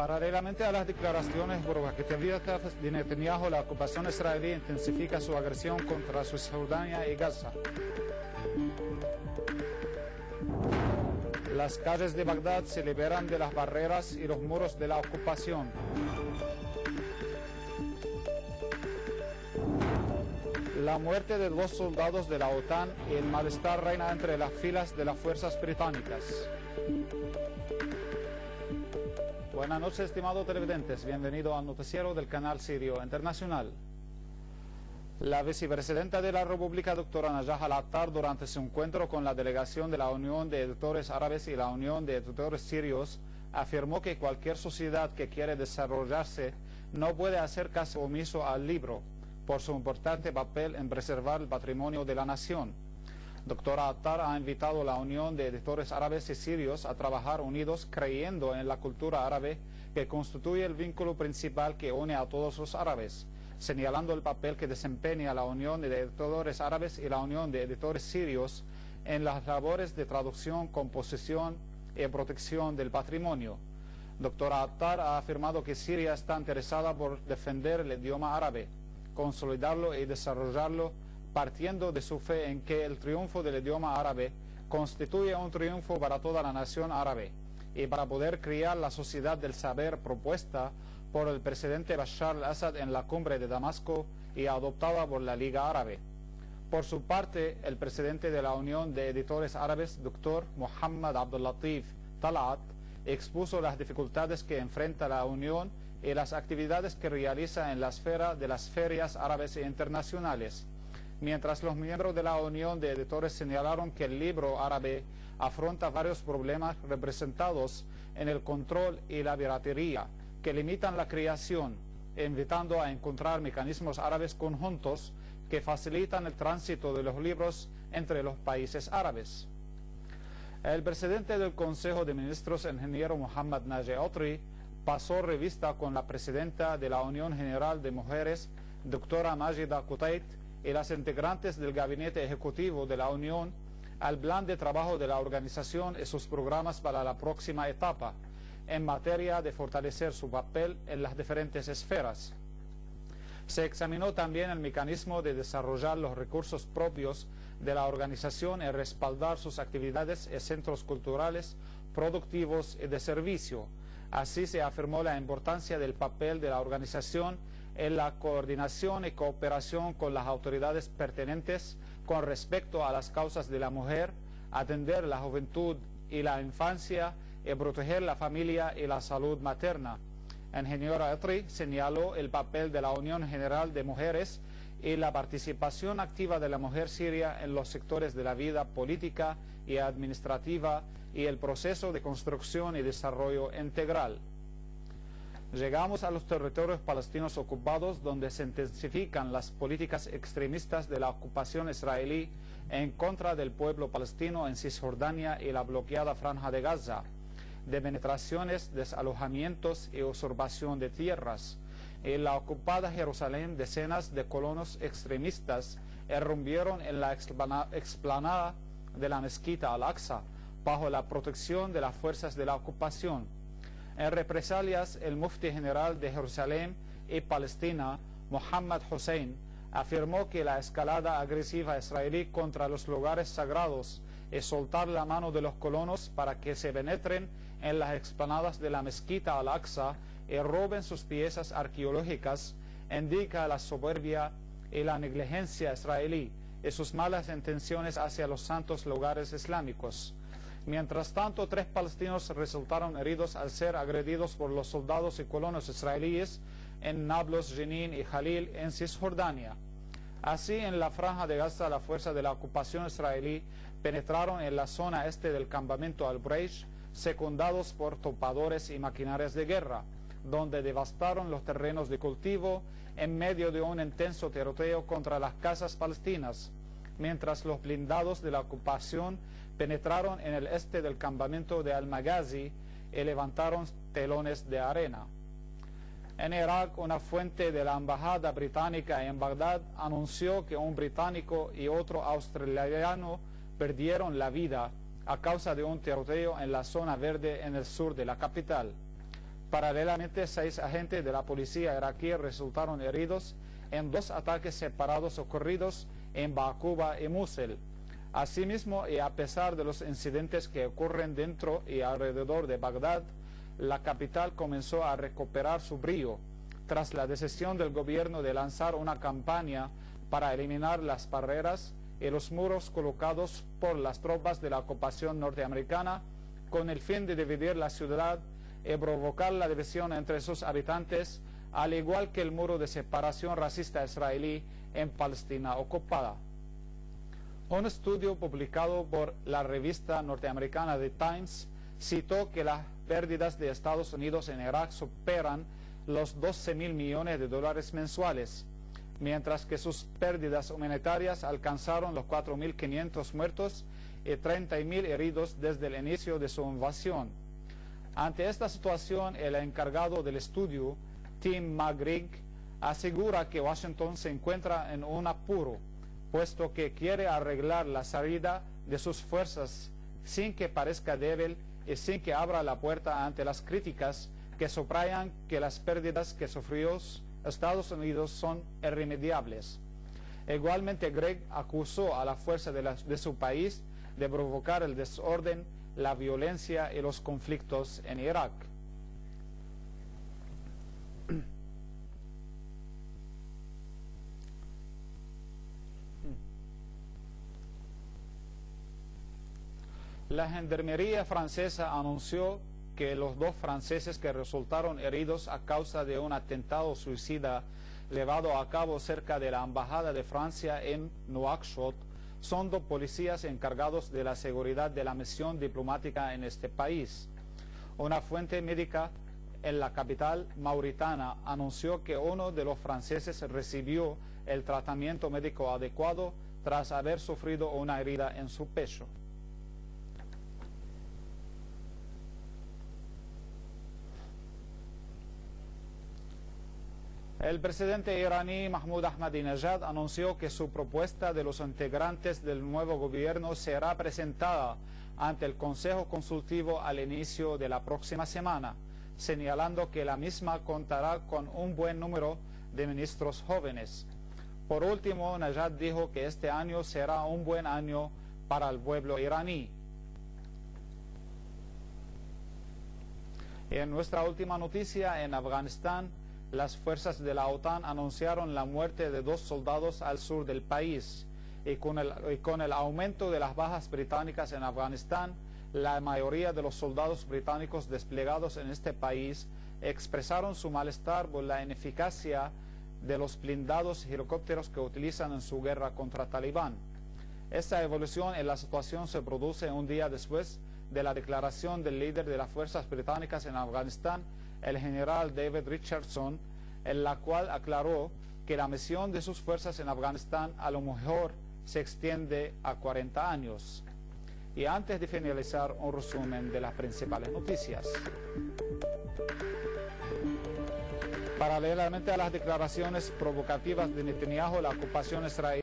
Paralelamente a las declaraciones provocativas de Netanyahu, la ocupación israelí intensifica su agresión contra Cisjordania y Gaza. Las calles de Bagdad se liberan de las barreras y los muros de la ocupación. La muerte de 2 soldados de la OTAN y el malestar reina entre las filas de las fuerzas británicas. Buenas noches, estimados televidentes. Bienvenido al noticiero del canal Sirio Internacional. La vicepresidenta de la República, doctora Najah Al-Attar, durante su encuentro con la delegación de la Unión de Editores Árabes y la Unión de Editores Sirios, afirmó que cualquier sociedad que quiere desarrollarse no puede hacer caso omiso al libro, por su importante papel en preservar el patrimonio de la nación. Doctora Attar ha invitado a la Unión de Editores Árabes y Sirios a trabajar unidos creyendo en la cultura árabe que constituye el vínculo principal que une a todos los árabes, señalando el papel que desempeña la Unión de Editores Árabes y la Unión de Editores Sirios en las labores de traducción, composición y protección del patrimonio. Doctora Attar ha afirmado que Siria está interesada por defender el idioma árabe, consolidarlo y desarrollarlo, partiendo de su fe en que el triunfo del idioma árabe constituye un triunfo para toda la nación árabe y para poder crear la sociedad del saber propuesta por el presidente Bashar al-Assad en la cumbre de Damasco y adoptada por la Liga Árabe. Por su parte, el presidente de la Unión de Editores Árabes, Dr. Mohammed Abdul-Latif Talat, expuso las dificultades que enfrenta la Unión y las actividades que realiza en la esfera de las ferias árabes e internacionales, mientras los miembros de la Unión de Editores señalaron que el libro árabe afronta varios problemas representados en el control y la piratería, que limitan la creación, invitando a encontrar mecanismos árabes conjuntos que facilitan el tránsito de los libros entre los países árabes. El presidente del Consejo de Ministros, ingeniero Mohammad Naji Otri, pasó revista con la presidenta de la Unión General de Mujeres, doctora Majida Qutayt, y las integrantes del Gabinete Ejecutivo de la Unión al plan de trabajo de la organización y sus programas para la próxima etapa, en materia de fortalecer su papel en las diferentes esferas. Se examinó también el mecanismo de desarrollar los recursos propios de la organización y respaldar sus actividades y centros culturales, productivos y de servicio. Así se afirmó la importancia del papel de la organización en la coordinación y cooperación con las autoridades pertinentes con respecto a las causas de la mujer, atender la juventud y la infancia y proteger la familia y la salud materna. Ingeniera Otri señaló el papel de la Unión General de Mujeres y la participación activa de la mujer siria en los sectores de la vida política y administrativa y el proceso de construcción y desarrollo integral. Llegamos a los territorios palestinos ocupados, donde se intensifican las políticas extremistas de la ocupación israelí en contra del pueblo palestino en Cisjordania y la bloqueada Franja de Gaza, de penetraciones, desalojamientos y usurpación de tierras. En la ocupada Jerusalén, decenas de colonos extremistas irrumpieron en la explanada de la mezquita Al-Aqsa bajo la protección de las fuerzas de la ocupación. En represalias, el mufti general de Jerusalén y Palestina, Mohammad Hussein, afirmó que la escalada agresiva israelí contra los lugares sagrados es soltar la mano de los colonos para que se penetren en las explanadas de la mezquita Al-Aqsa y roben sus piezas arqueológicas, indica la soberbia y la negligencia israelí y sus malas intenciones hacia los santos lugares islámicos. Mientras tanto, 3 palestinos resultaron heridos al ser agredidos por los soldados y colonos israelíes en Nablus, Jenin y Jalil, en Cisjordania. Así, en la Franja de Gaza, la fuerza de la ocupación israelí penetraron en la zona este del campamento Al-Breish, secundados por topadores y maquinarias de guerra, donde devastaron los terrenos de cultivo en medio de un intenso tiroteo contra las casas palestinas, mientras los blindados de la ocupación penetraron en el este del campamento de Al-Maghazi y levantaron telones de arena. En Irak, una fuente de la embajada británica en Bagdad anunció que un británico y otro australiano perdieron la vida a causa de un tiroteo en la zona verde en el sur de la capital. Paralelamente, 6 agentes de la policía iraquí resultaron heridos en 2 ataques separados ocurridos en Baquba y Mosul. Asimismo, y a pesar de los incidentes que ocurren dentro y alrededor de Bagdad, la capital comenzó a recuperar su brillo tras la decisión del gobierno de lanzar una campaña para eliminar las barreras y los muros colocados por las tropas de la ocupación norteamericana con el fin de dividir la ciudad y provocar la división entre sus habitantes, al igual que el muro de separación racista israelí en Palestina ocupada. Un estudio publicado por la revista norteamericana The Times citó que las pérdidas de Estados Unidos en Irak superan los 12.000 millones de dólares mensuales, mientras que sus pérdidas humanitarias alcanzaron los 4.500 muertos y 30.000 heridos desde el inicio de su invasión. Ante esta situación, el encargado del estudio, Tim McGrigg, asegura que Washington se encuentra en un apuro, puesto que quiere arreglar la salida de sus fuerzas sin que parezca débil y sin que abra la puerta ante las críticas que subrayan que las pérdidas que sufrió Estados Unidos son irremediables. Igualmente, Gregg acusó a la fuerza de su país de provocar el desorden, la violencia y los conflictos en Irak. La gendarmería francesa anunció que los 2 franceses que resultaron heridos a causa de un atentado suicida llevado a cabo cerca de la embajada de Francia en Nouakchott son 2 policías encargados de la seguridad de la misión diplomática en este país. Una fuente médica en la capital mauritana anunció que uno de los franceses recibió el tratamiento médico adecuado tras haber sufrido una herida en su pecho. El presidente iraní Mahmoud Ahmadinejad anunció que su propuesta de los integrantes del nuevo gobierno será presentada ante el Consejo Consultivo al inicio de la próxima semana, señalando que la misma contará con un buen número de ministros jóvenes. Por último, Najad dijo que este año será un buen año para el pueblo iraní. En nuestra última noticia, en Afganistán, las fuerzas de la OTAN anunciaron la muerte de 2 soldados al sur del país y con el aumento de las bajas británicas en Afganistán, la mayoría de los soldados británicos desplegados en este país expresaron su malestar por la ineficacia de los blindados y helicópteros que utilizan en su guerra contra Talibán. Esta evolución en la situación se produce un día después de la declaración del líder de las fuerzas británicas en Afganistán, el general David Richardson, en la cual aclaró que la misión de sus fuerzas en Afganistán a lo mejor se extiende a 40 años. Y antes de finalizar, un resumen de las principales noticias. Paralelamente a las declaraciones provocativas de Netanyahu, la ocupación israelí